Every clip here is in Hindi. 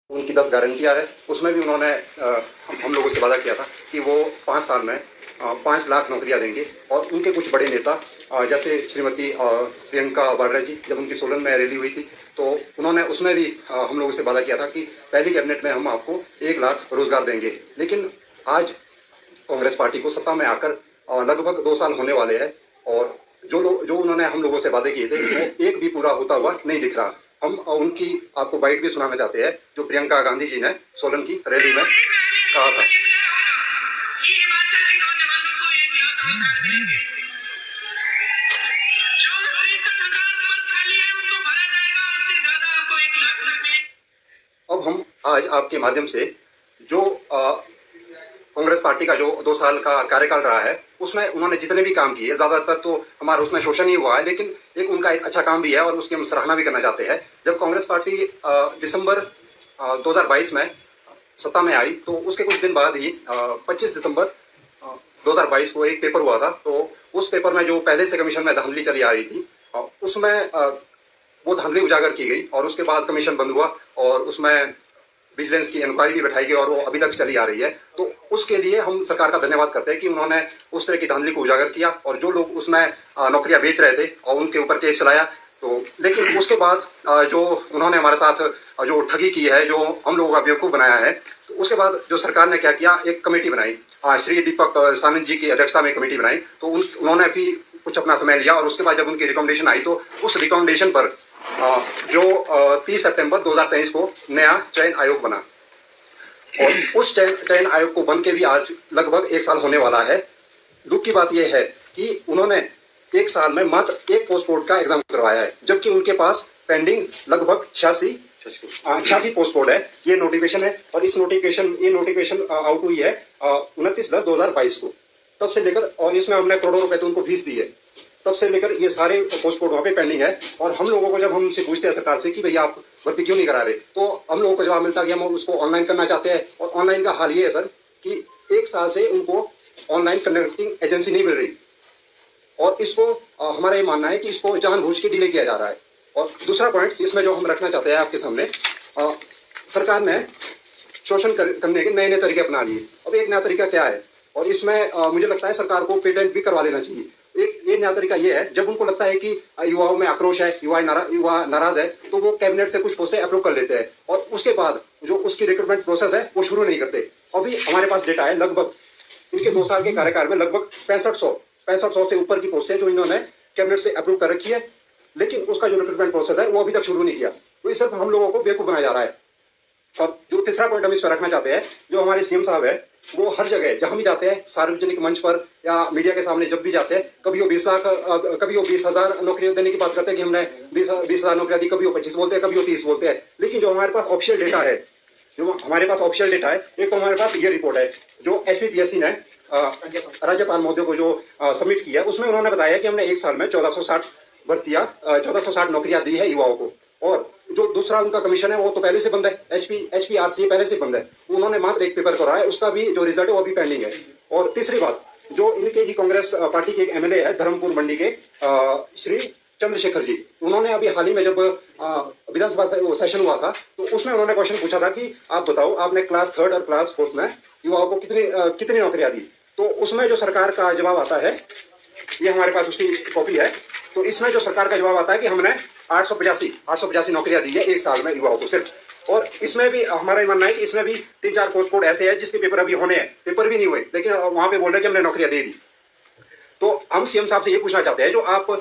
उनकी 10 गारंटियाँ है, उसमें भी उन्होंने हम लोगों से वादा किया था कि वो 5 साल में 5 लाख नौकरियाँ देंगे। और उनके कुछ बड़े नेता जैसे श्रीमती प्रियंका वाड्रा जी, जब उनकी सोलन में रैली हुई थी तो उन्होंने उसमें भी हम लोगों से वादा किया था कि पहली कैबिनेट में हम आपको 1 लाख रोजगार देंगे। लेकिन आज कांग्रेस पार्टी को सत्ता में आकर लगभग 2 साल होने वाले हैं और जो उन्होंने हम लोगों से वादे किए थे वो एक भी पूरा होता हुआ नहीं दिख रहा। हम उनकी आपको बाइट भी सुनाना चाहते हैं जो प्रियंका गांधी जी ने सोलन की रैली में कहा था। अब हम आज आपके माध्यम से जो कांग्रेस पार्टी का जो 2 साल का कार्यकाल रहा है उसमें उन्होंने जितने भी काम किए, ज़्यादातर तो हमारा उसमें शोषण ही हुआ है, लेकिन एक उनका एक अच्छा काम भी है और उसकी हम सराहना भी करना चाहते हैं। जब कांग्रेस पार्टी दिसंबर 2022 में सत्ता में आई तो उसके कुछ दिन बाद ही 25 दिसंबर 2022 को एक पेपर हुआ था। तो उस पेपर में जो पहले से कमीशन में धांधली चली आ रही थी उसमें वो धांधली उजागर की गई और उसके बाद कमीशन बंद हुआ और उसमें विजिलेंस की इंक्वायरी भी बैठाई गई और वो अभी तक चली आ रही है। तो उसके लिए हम सरकार का धन्यवाद करते हैं कि उन्होंने उस तरह की धांधली को उजागर किया और जो लोग उसमें नौकरियां बेच रहे थे और उनके ऊपर केस चलाया। तो लेकिन उसके बाद जो उन्होंने हमारे साथ जो ठगी की है, जो हम लोगों का बेवकूफ़ बनाया है, तो उसके बाद जो सरकार ने क्या किया, एक कमेटी बनाई, श्री दीपक सानंद जी की अध्यक्षता में कमेटी बनाई। तो उन्होंने भी कुछ अपना समय लिया और उसके बाद जब उनकी रिकमेंडेशन आई तो उस रिकमेंडेशन पर जो 30 सितंबर 2023 को नया चयन आयोग बना और उस चयन आयोग को बन के भी आज लगभग 1 साल होने वाला है। दुख की बात यह है कि उन्होंने 1 साल में मात्र एक पोस्ट कोड का एग्जाम करवाया है, जबकि उनके पास पेंडिंग लगभग 86 पोस्ट कोड है। ये नोटिफिकेशन है और ये नोटिफिकेशन आउट हुई है 29/10/2022 को। तब से लेकर और इसमें हमने करोड़ों रुपए तो उनको फीस दी है, तब से लेकर ये सारे पोस्ट कोड वहाँ पे पेंडिंग है। और हम लोगों को जब हमसे पूछते हैं सरकार से कि भैया आप भर्ती क्यों नहीं करा रहे, तो हम लोगों को जवाब मिलता है कि हम उसको ऑनलाइन करना चाहते हैं। और ऑनलाइन का हाल ये है सर कि 1 साल से उनको ऑनलाइन कनेक्टिंग एजेंसी नहीं मिल रही और इसको हमारा ये मानना है कि इसको जानबूझ के डिले किया जा रहा है। और दूसरा पॉइंट इसमें जो हम रखना चाहते हैं आपके सामने, सरकार ने शोषण करने के नए नए तरीके अपना लिए। अब एक नया तरीका क्या है, और इसमें मुझे लगता है सरकार को पेटेंट भी करवा लेना चाहिए। ये नया तरीका ये है, जब उनको लगता है कि युवाओं में आक्रोश है, युवा नाराज है, तो वो कैबिनेट से कुछ पोस्टें अप्रूव कर लेते हैं और उसके बाद जो उसकी रिक्रूटमेंट प्रोसेस है वो शुरू नहीं करते। अभी हमारे पास डेटा है, लगभग इनके 2 साल के कार्यकाल में लगभग 6500 से ऊपर की पोस्टें जो इन्होंने कैबिनेट से अप्रूव कर रखी है, लेकिन उसका जो रिक्रूटमेंट प्रोसेस है वो अभी तक शुरू नहीं किया। तो ये सिर्फ हम लोगों को बेवकूफ बनाया जा रहा है। और जो तीसरा पॉइंट हम इस पर रखना चाहते हैं, जो हमारे सीएम साहब है वो हर जगह जहां भी जाते हैं, सार्वजनिक मंच पर या मीडिया के सामने जब भी जाते हैं, कभी वो 20 लाख, कभी वो 20,000 नौकरियां देने की बात करते हैं कि हमने 20,000 नौकरियां दी, कभी वो 25 बोलते हैं, कभी वो 30 बोलते हैं। लेकिन जो हमारे पास ऑफिशियल डेटा है, एक तो हमारे पास ये रिपोर्ट है जो HPPSC ने राज्यपाल महोदय को जो सबमिट किया, उसमें उन्होंने बताया कि हमने 1 साल में 1460 नौकरियां दी है युवाओं को। और जो दूसरा उनका कमीशन है वो तो पहले से बंद है, HPRC पहले से बंद है, उन्होंने मात्र एक पेपर कराया है, उसका भी जो रिजल्ट है वो भी पेंडिंग है। और तीसरी बात, जो इनके ही कांग्रेस पार्टी के एक MLA है धर्मपुर मंडी के श्री चंद्रशेखर जी, उन्होंने अभी हाल ही में जब विधानसभा सेशन हुआ था तो उसमें उन्होंने क्वेश्चन पूछा था कि आप बताओ आपने क्लास 3rd और क्लास 4th में युवाओं को कितनी नौकरियां दी। तो उसमें जो सरकार का जवाब आता है, ये हमारे पास उसकी कॉपी है, तो इसमें जो सरकार का जवाब आता है कि हमने 885 नौकरियां दी है 1 साल में युवाओं को सिर्फ। और इसमें भी हमारा ये मानना है कि इसमें भी 3-4 पोस्ट कोड ऐसे हैं जिसके पेपर अभी होने हैं, पेपर भी नहीं हुए, लेकिन वहां पे बोल रहे हैं कि हमने नौकरियां दे दी। तो हम सीएम साहब से ये पूछना चाहते हैं, जो आप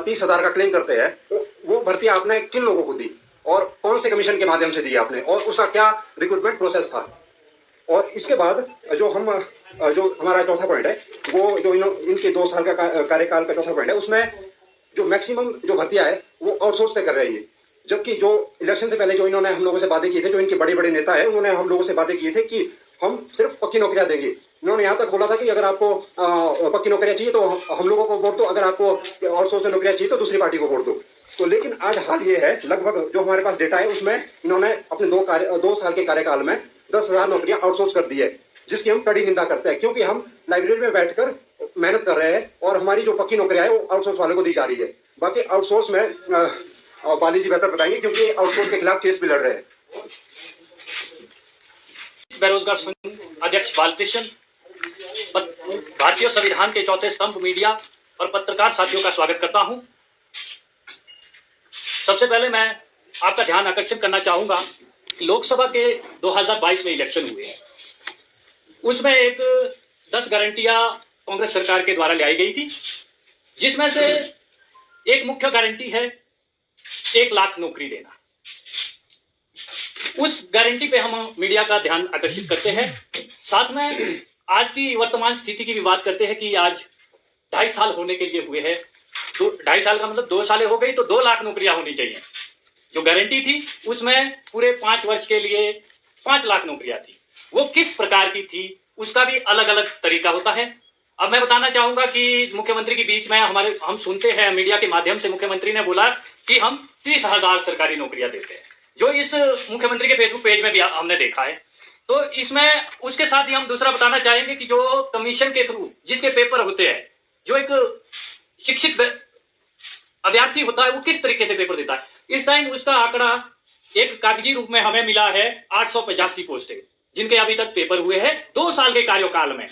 30,000 का क्लेम करते हैं, वो भर्ती आपने किन लोगों को दी और कौन से कमीशन के माध्यम से दी आपने, और उसका क्या रिक्रूटमेंट प्रोसेस था। और इसके बाद जो हमारा चौथा पॉइंट है, वो जो इनके 2 साल का कार्यकाल का चौथा पॉइंट है, उसमें जो मैक्सिमम जो भर्तियां है वो आउटसोर्स पे कर रही है। जबकि जो इलेक्शन से पहले जो इन्होंने हम लोगों से वादे किए थे, जो इनके बड़े बड़े नेता है, उन्होंने हम लोगों से वादे किए थे कि हम सिर्फ पक्की नौकरियां देंगे। इन्होंने यहाँ तक बोला था कि अगर आपको पक्की नौकरियां चाहिए तो हम लोगों को वोट दो, अगर आपको आउटसोर्स में नौकरियां चाहिए तो दूसरी पार्टी को वोट दो। तो लेकिन आज हाल ये है, लगभग जो हमारे पास डेटा है उसमें इन्होंने अपने 2 साल के कार्यकाल में 10,000 नौकरियां आउटसोर्स कर दी है, जिसकी हम कड़ी निंदा करते हैं, क्योंकि हम लाइब्रेरी में बैठकर मेहनत कर रहे हैं और हमारी जो पक्की नौकरियां है वो आउटसोर्स वालों को दी जा रही है। बाकी आउटसोर्स में बाली जी बेहतर बताएंगे, क्योंकि आउटसोर्स के खिलाफ केस भी लड़ रहे हैं। बेरोजगार संघ अध्यक्ष बालकृष्ण, भारतीय संविधान के चौथे स्तंभ मीडिया और पत्रकार साथियों का स्वागत करता हूं। सबसे पहले मैं आपका ध्यान आकर्षित करना चाहूंगा, लोकसभा के 2022 में इलेक्शन हुए, उसमें एक 10 गारंटियां कांग्रेस सरकार के द्वारा लाई गई थी, जिसमें से एक मुख्य गारंटी है 1 लाख नौकरी देना। उस गारंटी पे हम मीडिया का ध्यान आकर्षित करते हैं। साथ में आज की वर्तमान स्थिति की भी बात करते हैं कि आज 2.5 साल होने के लिए हुए हैं। 2.5 साल का मतलब 2 साल हो गई, तो 2 लाख नौकरियां होनी चाहिए। जो गारंटी थी उसमें पूरे 5 वर्ष के लिए 5 लाख नौकरियां थी। वो किस प्रकार की थी उसका भी अलग अलग तरीका होता है। अब मैं बताना चाहूंगा कि मुख्यमंत्री के बीच में हम सुनते हैं मीडिया के माध्यम से, मुख्यमंत्री ने बोला कि हम 30,000 सरकारी नौकरियां देते हैं, जो इस मुख्यमंत्री के फेसबुक पेज में भी हमने देखा है। तो इसमें उसके साथ ही हम दूसरा बताना चाहेंगे कि जो कमीशन के थ्रू जिसके पेपर होते हैं, जो एक शिक्षित अभ्यर्थी होता है वो किस तरीके से पेपर देता है, इस टाइम उसका आंकड़ा एक कागजी रूप में हमें मिला है 885 पोस्टें, जिनके अभी तक पेपर हुए हैं 2 साल के कार्यकाल में।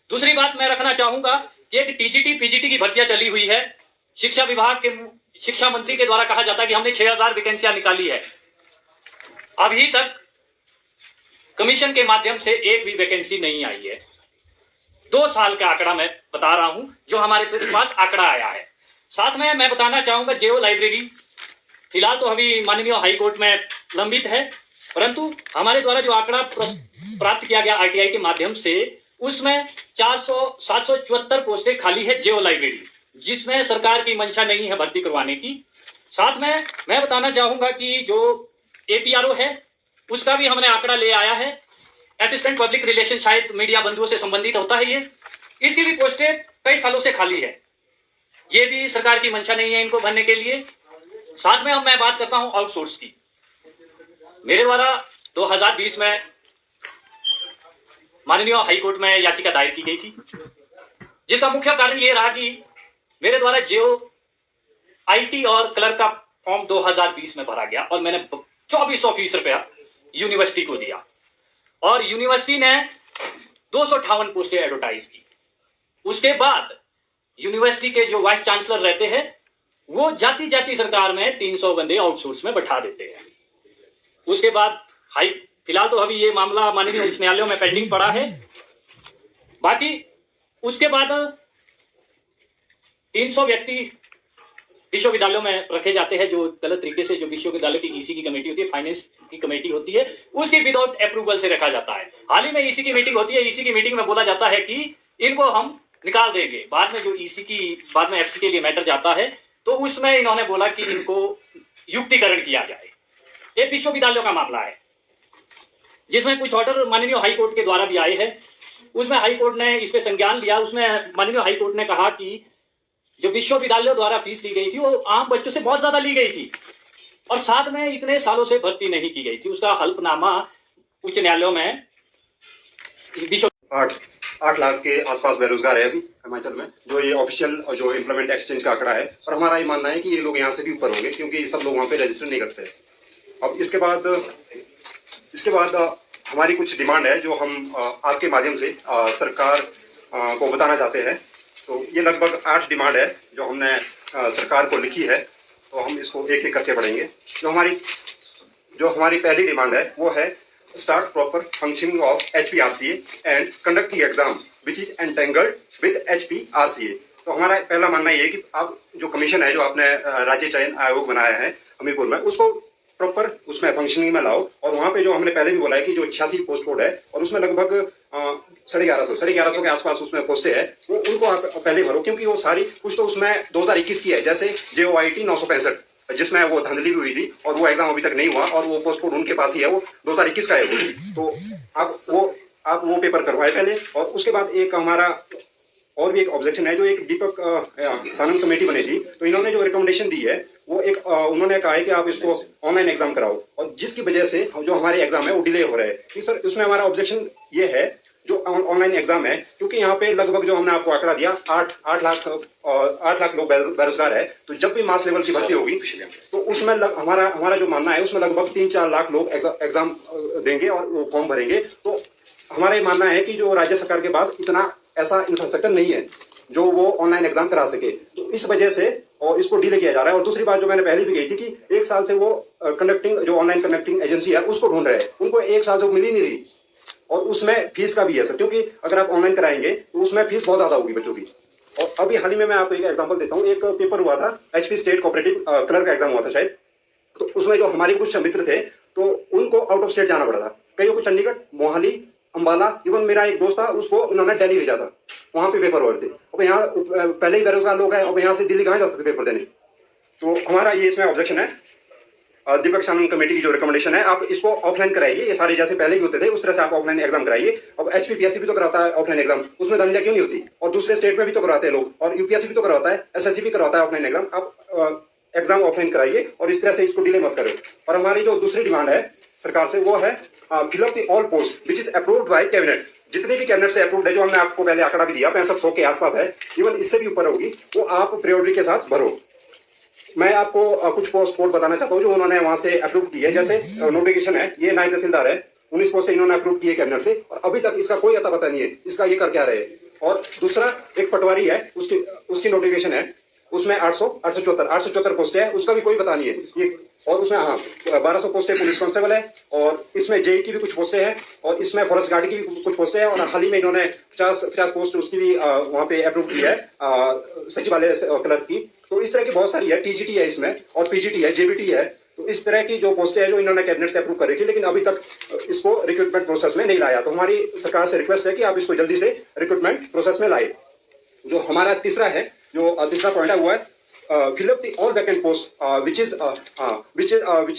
दूसरी बात मैं रखना चाहूंगा कि एक टीजीटी पीजीटी की भर्तियां चली हुई है। शिक्षा विभाग के शिक्षा मंत्री के द्वारा कहा जाता है कि हमने 6000 वैकेंसियां निकाली है, अभी तक कमीशन के माध्यम से एक भी वैकेंसी नहीं आई है। 2 साल का आंकड़ा मैं बता रहा हूं, जो हमारे पास आंकड़ा आया है। साथ में मैं बताना चाहूंगा जेओ लाइब्रेरी फिलहाल तो अभी माननीय हाईकोर्ट में लंबित है, परंतु हमारे द्वारा जो आंकड़ा प्राप्त किया गया आरटीआई के माध्यम से, उसमें 774 पोस्टें खाली है जेओ लाइब्रेरी, जिसमें सरकार की मंशा नहीं है भर्ती करवाने की। साथ में मैं बताना चाहूंगा कि जो एपीआरओ है उसका भी हमने आंकड़ा ले आया है। असिस्टेंट पब्लिक रिलेशन, शायद मीडिया बंधुओं से संबंधित होता है ये, इसकी भी पोस्टें कई सालों से खाली है। ये भी सरकार की मंशा नहीं है इनको भरने के लिए। साथ में अब मैं बात करता हूं आउटसोर्स की। मेरे द्वारा 2020 में माननीय हाईकोर्ट में याचिका दायर की गई थी, जिसका मुख्य कारण ये रहा कि मेरे द्वारा जेओ आईटी और क्लर्क का फॉर्म 2020 में भरा गया और मैंने 2400 फीस रुपया यूनिवर्सिटी को दिया और यूनिवर्सिटी ने 258 पोस्टें एडवर्टाइज की। उसके बाद यूनिवर्सिटी के जो वाइस चांसलर रहते हैं वो जाति जाति सरकार में 300 बंदे आउटसोर्स में बैठा देते हैं। उसके बाद फिलहाल तो अभी ये मामला माननीय उच्च न्यायालयों में पेंडिंग पड़ा है। बाकी उसके बाद 300 व्यक्ति विश्वविद्यालयों में रखे जाते हैं, जो गलत तरीके से, जो विश्वविद्यालय की ईसी की कमेटी होती है, फाइनेंस की कमेटी होती है, उसकी विदाउट अप्रूवल से रखा जाता है। हाल ही में ईसी की मीटिंग होती है, ईसी की मीटिंग में बोला जाता है कि इनको हम निकाल देंगे। बाद में जो ईसी की बाद में एफसी के लिए मैटर जाता है, तो उसमें इन्होंने बोला कि इनको युक्तिकरण किया जाए। ये विश्वविद्यालयों का मामला है, जिसमें कुछ ऑर्डर माननीय हाईकोर्ट के द्वारा भी आए हैं। उसमें हाईकोर्ट ने इस पे संज्ञान लिया। उसमें माननीय हाईकोर्ट ने कहा कि जो विश्वविद्यालयों द्वारा फीस ली गई थी वो आम बच्चों से बहुत ज्यादा ली गई थी और साथ में इतने सालों से भर्ती नहीं की गई थी। उसका हल्फनामा उच्च न्यायालयों में 8 लाख के आसपास बेरोजगार है अभी हिमाचल में, जो ये ऑफिशियल जो एम्प्लॉयमेंट एक्सचेंज का आंकड़ा है। और हमारा ये मानना है कि ये लोग यहाँ से भी ऊपर होंगे, क्योंकि सब लोग वहाँ पे रजिस्टर नहीं करते। अब इसके बाद हमारी कुछ डिमांड है जो हम आपके माध्यम से सरकार को बताना चाहते हैं। तो ये लगभग 8 डिमांड है जो हमने सरकार को लिखी है, तो हम इसको एक एक करके पढ़ेंगे। जो हमारी पहली डिमांड है वो है start proper functioning of HPRCA and conduct the exam which is entangled with HPRCA। तो हमारा पहला मानना ये है कि आप जो कमीशन है जो आपने राज्य चयन आयोग बनाया है हमीरपुर में, उसको प्रॉपर उसमें फंक्शनिंग में लाओ। और वहाँ पे जो हमने पहले भी बोला है कि जो 86 पोस्ट कोड है और उसमें लगभग 1150 के आसपास उसमें पोस्टें है, वो उनको आप पहले भरो, क्योंकि वो सारी कुछ तो उसमें 2021 की है, जैसे JOIT 965 जिसमें वो धांधली भी हुई थी और वो एग्जाम अभी तक नहीं हुआ और वो पोस्ट कोड उनके पास ही है, वो 2021 का है वो। तो आप वो पेपर करवाए पहले। और उसके बाद एक हमारा और भी एक ऑब्जेक्शन है, जो एक दीपक सानंद कमेटी बनी थी, तो इन्होंने जो रिकमेंडेशन दी है वो एक उन्होंने कहा है कि आप इसको ऑनलाइन एग्जाम कराओ, और जिसकी वजह से जो हमारे एग्जाम है वो डिले हो रहे हैं। कि सर उसमें हमारा ऑब्जेक्शन ये है जो ऑनलाइन एग्जाम है, क्योंकि यहाँ पे लगभग जो हमने आपको आंकड़ा दिया 8 लाख लोग बेरोजगार है। तो जब भी मास लेवल की भर्ती होगी तो उसमें हमारा जो मानना है उसमें लगभग 3-4 लाख लोग एग्जाम देंगे और वो फॉर्म भरेंगे। तो हमारा ये मानना है कि जो राज्य सरकार के पास इतना ऐसा इंफ्रास्ट्रक्चर नहीं है जो वो ऑनलाइन एग्जाम करा सके, तो इस वजह से और इसको डिले किया जा रहा है। और दूसरी बात जो मैंने पहले भी कही थी कि 1 साल से वो कंडक्टिंग जो ऑनलाइन कंडक्टिंग एजेंसी है उसको ढूंढ रहे हैं, उनको 1 साल से वो मिल ही नहीं रही। और उसमें फीस का भी है सर, क्योंकि अगर आप ऑनलाइन कराएंगे तो उसमें फीस बहुत ज्यादा होगी बच्चों की। और अभी हाल ही में मैं आपको एक एग्जांपल देता हूँ। एक पेपर हुआ था HP स्टेट कोऑपरेटिव क्लर्क का एग्जाम हुआ था शायद, तो उसमें जो हमारे कुछ मित्र थे तो उनको आउट ऑफ स्टेट जाना पड़ा था। कईयों को चंडीगढ़, मोहाली, अंबाला, इवन मेरा एक दोस्त था उसको उन्होंने दिल्ली भेजा था, वहां पे पेपर हो रहे थे। अब यहाँ पहले ही बेरोजगार लोग हैं, अब यहाँ से दिल्ली कहाँ जा सकते पेपर देने। तो हमारा ये इसमें ऑब्जेक्शन है। दीपक सानन कमेटी की जो रिकमेंडेशन है, आप इसको ऑफलाइन कराइए। ये सारे जैसे पहले भी होते थे उस तरह से आप ऑफलाइन एग्जाम कराइए। अब HPPSC भी तो कराता है ऑफलाइन एग्जाम, उसमें धंधा क्यों नहीं होती? और दूसरे स्टेट में भी तो करवाते हैं लोग, और UPSC भी तो करवाता है, SSC भी करवाता है ऑफलाइन एग्जाम। आप एग्जाम ऑफलाइन कराइए और इस तरह से इसको डिले मत करो। और हमारी जो दूसरी डिमांड है सरकार से वो है fill up the all post which is approved by cabinet. जितने भी कैबिनेट से अप्रूव्ड है, जो हमने आपको पहले आंकड़ा भी दिया 6500 के आसपास है, इवन इससे भी ऊपर होगी, वो आप प्रायोरिटी के साथ भरो। मैं आपको कुछ पोस्ट कोड बताना चाहता हूँ जो उन्होंने वहां से अप्रूव की है। जैसे नोटिफिकेशन है, ये 9 तहसीलदार है, 19 पोस्टें इन्होंने अप्रूव की है कैबिनेट से, और अभी तक इसका कोई अता पता नहीं है इसका ये कर क्या रहे। और दूसरा एक पटवारी है, उसकी नोटिफिकेशन है, उसमें 874 पोस्टें है, उसका भी कोई पता नहीं है ये। और उसमें 1200 पोस्टें पुलिस कांस्टेबल है, और इसमें JE की भी कुछ पोस्टें हैं, और इसमें फॉरेस्ट गार्ड की भी कुछ पोस्टें हैं। और हाल ही में इन्होंने 50 पोस्ट उसकी भी वहाँ पे अप्रूव की है, सचिवालय क्लर्क की। तो इस तरह की बहुत सारी है, TGT है इसमें, और PGT है, JBT है। तो इस तरह की जो पोस्टें हैं जो इन्होंने कैबिनेट से अप्रूव करी थी, लेकिन अभी तक इसको रिक्रूटमेंट प्रोसेस में नहीं लाया। तो हमारी सरकार से रिक्वेस्ट है कि आप इसको जल्दी से रिक्रूटमेंट प्रोसेस में लाए। जो हमारा तीसरा पॉइंट है वो है fill up the all vacant posts which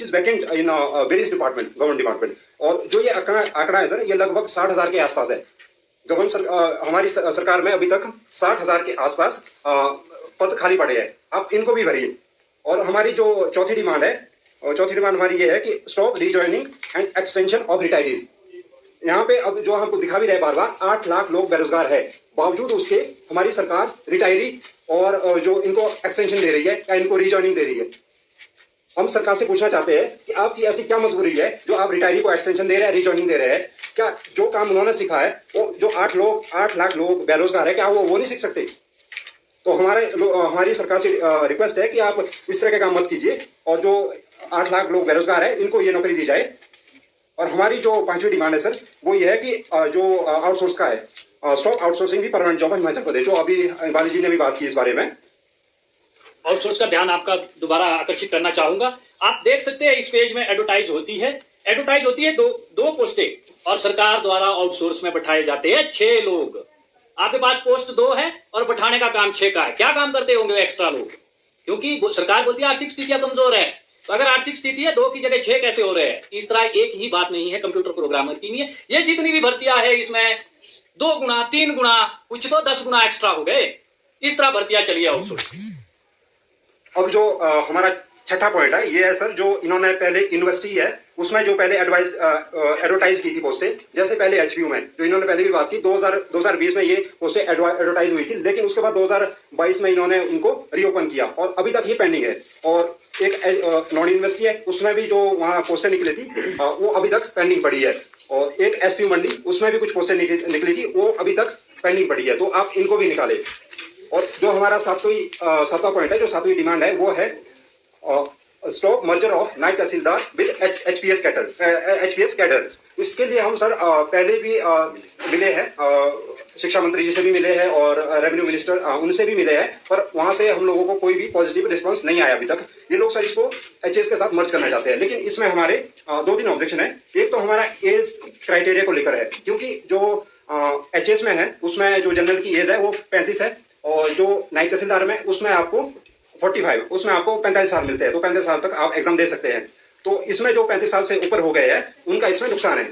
is vacant in various government department। और जो ये आंकड़ा है सर, ये लगभग 60,000 के आसपास है। हमारी सरकार में अभी तक 60,000 के आसपास पद खाली पड़े हैं, आप इनको भी भरिए। और हमारी जो चौथी डिमांड हमारी ये है कि stop rejoining and extension of retirees. यहाँ पे अब जो हमको दिखा भी रहे बार बार, 8 लाख लोग बेरोजगार है, बावजूद उसके हमारी सरकार रिटायरी और जो इनको एक्सटेंशन दे रही है या इनको रीजॉइनिंग दे रही है। हम सरकार से पूछना चाहते हैं कि आपकी ऐसी क्या मजबूरी है जो आप रिटायरी को एक्सटेंशन दे रहे हैं, रीजॉइनिंग दे रहे हैं? क्या जो काम उन्होंने सीखा है, वो जो 8 लाख लोग बेरोजगार है, क्या वो नहीं सीख सकते? तो हमारी सरकार से रिक्वेस्ट है कि आप इस तरह के काम मत कीजिए, और जो 8 लाख लोग बेरोजगार है इनको ये नौकरी दी जाए। और हमारी जो 5वीं डिमांड है सर, वो ये है कि जो आउटसोर्स का है, स्टॉप आउटसोर्सिंग दी परमानेंट जॉब हिमाचल प्रदेश, जो अभी बाली जी ने भी बात की इस बारे में। आउटसोर्स का ध्यान आपका दोबारा आकर्षित करना चाहूंगा। आप देख सकते हैं इस पेज में एडवर्टाइज होती है दो पोस्टें, और सरकार द्वारा आउटसोर्स में बैठाए जाते हैं 6 लोग। आपके पास पोस्ट 2 है और बैठाने का काम 6 का है। क्या काम करते होंगे एक्स्ट्रा लोग? क्योंकि सरकार बोलती है आर्थिक स्थितियां कमजोर है, तो अगर आर्थिक स्थिति है 2 की जगह 6 कैसे हो रहे हैं? इस तरह एक ही बात नहीं है, कंप्यूटर प्रोग्रामर की नहीं है। ये जितनी भी भर्तियां है इसमें 2 गुना 3 गुना, कुछ तो 10 गुना एक्स्ट्रा हो गए। इस तरह भर्तियां चली आउटसोर्स। अब जो हमारा छठा पॉइंट है ये है सर, जो इन्होंने पहले यूनिवर्सिटी है उसमें जो पहले एडवर्टाइज की थी पोस्टें, जैसे पहले HPU में जो इन्होंने पहले भी बात की, 2020 में ये पोस्टें एडवर्टाइज हुई थी, लेकिन उसके बाद 2022 में इन्होंने उनको रीओपन किया और अभी तक ये पेंडिंग है। और एक नॉन यूनिवर्सिटी है उसमें भी जो वहाँ पोस्टें निकली थी वो अभी तक पेंडिंग पड़ी है। और एक SPU मंडी उसमें भी कुछ पोस्टें निकली थी, वो अभी तक पेंडिंग पड़ी है, तो आप इनको भी निकाले। और जो हमारा 7वां पॉइंट है, जो 7वीं डिमांड है, वो है स्टॉप मर्जर ऑफ नायब तहसीलदार विद HPS कैडर। इसके लिए हम सर पहले भी मिले हैं, शिक्षा मंत्री जी से भी मिले हैं और रेवेन्यू मिनिस्टर उनसे भी मिले हैं, पर वहां से हम लोगों को कोई भी पॉजिटिव रिस्पांस नहीं आया अभी तक। ये लोग सर इसको HS के साथ मर्ज करना चाहते हैं, लेकिन इसमें हमारे 2-3 ऑब्जेक्शन है। एक तो हमारा एज क्राइटेरिया को लेकर है, क्योंकि जो HS में है उसमें जो जनरल की एज है वो 35 है, और जो नायब तहसीलदार में उसमें आपको 45, उसमें आपको 45 साल मिलते हैं, तो 35 साल तक आप एग्जाम दे सकते हैं। तो इसमें जो 35 साल से ऊपर हो गए हैं उनका इसमें नुकसान है।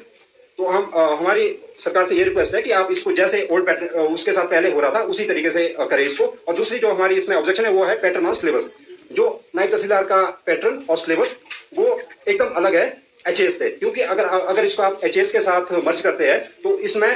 तो हमारी सरकार से ये रिक्वेस्ट है कि आप इसको जैसे ओल्ड पैटर्न उसके साथ पहले हो रहा था उसी तरीके से करें इसको। और दूसरी जो हमारी इसमें ऑब्जेक्शन है वो है पैटर्न और सिलेबस। जो नायब तहसीलदार का पैटर्न और सिलेबस वो एकदम अलग है HS से, क्योंकि अगर इसको आप HS के साथ मर्ज करते हैं तो इसमें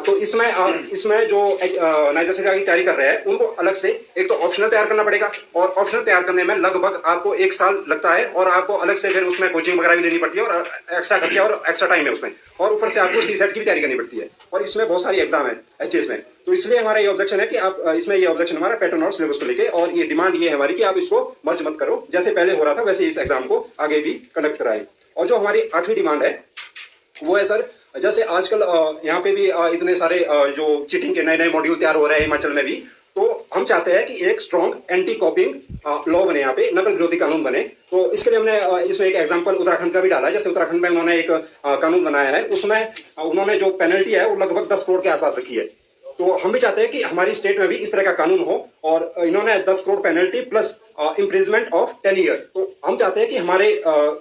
तो इसमें जो नाइजर से की तैयारी कर रहे हैं उनको अलग से एक तो ऑप्शनल तैयार करना पड़ेगा, और ऑप्शनल तैयार करने में लगभग आपको 1 साल लगता है, और आपको अलग से फिर उसमें कोचिंग वगैरह भी लेनी पड़ती है, और एक्स्ट्रा खर्चा और एक्स्ट्रा टाइम है उसमें, और ऊपर से आपको सीसेट की भी तैयारी करनी पड़ती है, और इसमें बहुत सारी एग्जाम है एचएस में। तो इसलिए हमारा ये ऑब्जेक्शन है कि आप इसमें ये ऑब्जेक्शन हमारा पैटर्न और सिलेबस को लेके, और ये डिमांड ये है हमारी कि आप इसको मर्ज मत करो, जैसे पहले हो रहा था वैसे इस एग्जाम को आगे भी कंडक्ट कराएं। और जो हमारी 8वीं डिमांड है वो है सर, जैसे आजकल यहाँ पे भी इतने सारे जो चीटिंग के नए नए मॉड्यूल तैयार हो रहे हैं हिमाचल में भी, तो हम चाहते हैं कि एक स्ट्रॉन्ग एंटी कॉपिंग लॉ बने, यहाँ पे नकल विरोधी कानून बने। तो इसके लिए हमने इसमें एक एग्जांपल उत्तराखंड का भी डाला है। जैसे उत्तराखंड में उन्होंने एक कानून बनाया है, उसमें उन्होंने जो पेनल्टी है वो लगभग 10 करोड़ के आसपास रखी है। तो हम भी चाहते हैं कि हमारी स्टेट में भी इस तरह का कानून हो, और इन्होंने 10 crore penalty plus imprisonment of 10 year. तो हम चाहते हैं कि हमारे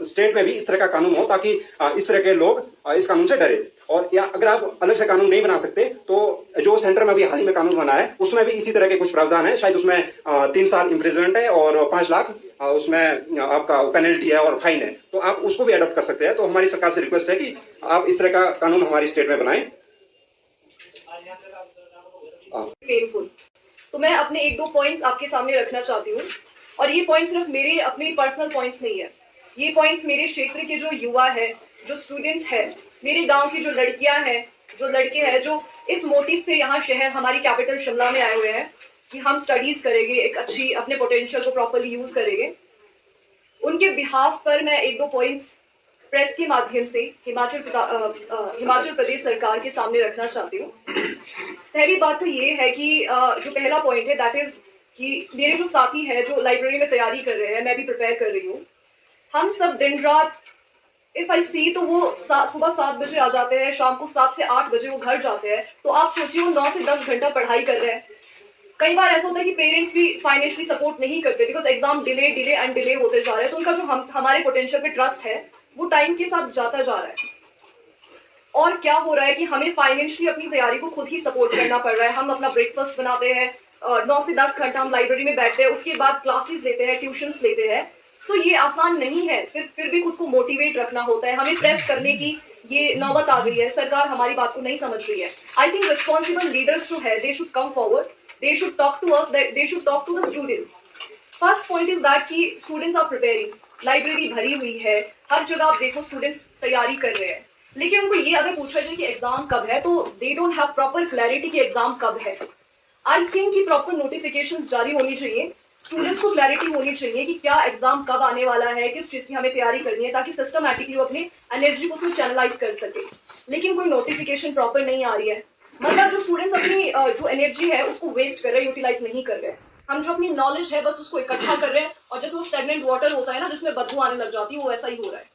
स्टेट में भी इस तरह का कानून हो, ताकि इस तरह के लोग इस कानून से डरे। और या अगर आप अलग से कानून नहीं बना सकते तो जो सेंटर में अभी हाल ही में कानून बना है उसमें भी इसी तरह के कुछ प्रावधान है। शायद उसमें 3 साल इम्प्रिजमेंट है और 5 लाख उसमें आपका पेनल्टी है और फाइन है, तो आप उसको भी अडॉप्ट कर सकते हैं। तो हमारी सरकार से रिक्वेस्ट है कि आप इस तरह का कानून हमारी स्टेट में बनाएं। पेनफुल। तो मैं अपने 1-2 पॉइंट्स आपके सामने रखना चाहती हूँ, और ये पॉइंट्स सिर्फ मेरे अपने पर्सनल पॉइंट्स नहीं है, ये पॉइंट्स मेरे क्षेत्र के जो युवा है, जो स्टूडेंट्स है, मेरे गांव की जो लड़कियां हैं, जो लड़के हैं, जो इस मोटिव से यहाँ शहर हमारी कैपिटल शिमला में आए हुए हैं कि हम स्टडीज करेंगे, एक अच्छी अपने पोटेंशियल को प्रॉपरली यूज करेंगे। उनके बिहाफ पर मैं 1-2 पॉइंट्स प्रेस के माध्यम से हिमाचल प्रदेश सरकार के सामने रखना चाहती हूँ। पहली बात तो ये है कि जो पहला पॉइंट है दैट इज कि मेरे जो साथी है जो लाइब्रेरी में तैयारी कर रहे हैं, मैं भी प्रिपेयर कर रही हूँ, हम सब दिन रात इफ आई सी तो वो सुबह 7 बजे आ जाते हैं, शाम को 7 से 8 बजे वो घर जाते हैं। तो आप सोचिए वो 9 से 10 घंटा पढ़ाई कर रहे हैं। कई बार ऐसा होता है कि पेरेंट्स भी फाइनेंशियली सपोर्ट नहीं करते, because exam delay and delay होते जा रहे हैं। तो उनका जो हमारे पोटेंशियल पे ट्रस्ट है वो टाइम के साथ जाता जा रहा है। और क्या हो रहा है कि हमें फाइनेंशियली अपनी तैयारी को खुद ही सपोर्ट करना पड़ रहा है। हम अपना ब्रेकफास्ट बनाते हैं, 9 से 10 घंटा हम लाइब्रेरी में बैठते हैं, उसके बाद क्लासेस लेते हैं, ट्यूशंस लेते हैं। सो ये आसान नहीं है, फिर भी खुद को मोटिवेट रखना होता है। हमें प्रेस करने की ये नौबत आ गई है, सरकार हमारी बात को नहीं समझ रही है। आई थिंक रिस्पॉन्सिबल लीडर्स जो है, they should come forward, they should talk to us, they should talk to the students. First point is that कि स्टूडेंट्स आर प्रिपेयरिंग, लाइब्रेरी भरी हुई है, हर जगह आप देखो स्टूडेंट्स तैयारी कर रहे हैं, लेकिन उनको ये अगर पूछा जाए कि एग्जाम कब है तो they don't have proper clarity कि एग्जाम कब है। आई थिंक कि प्रॉपर नोटिफिकेशंस जारी होनी चाहिए, स्टूडेंट्स को क्लैरिटी होनी चाहिए कि क्या एग्जाम कब आने वाला है, किस चीज़ की हमें तैयारी करनी है, ताकि सिस्टमैटिकली वो अपनी एनर्जी को उसमें चैनलाइज कर सके। लेकिन कोई नोटिफिकेशन प्रॉपर नहीं आ रही है, मतलब जो स्टूडेंट्स अपनी जो एनर्जी है उसको वेस्ट कर रहे हैं, यूटिलाइज नहीं कर रहे हैं। हम जो अपनी नॉलेज है बस उसको इकट्ठा कर रहे हैं, और जैसे वो स्टेगनेंट वाटर होता है ना जिसमें बदबू आने लग जाती है, वो वैसा ही हो रहा है।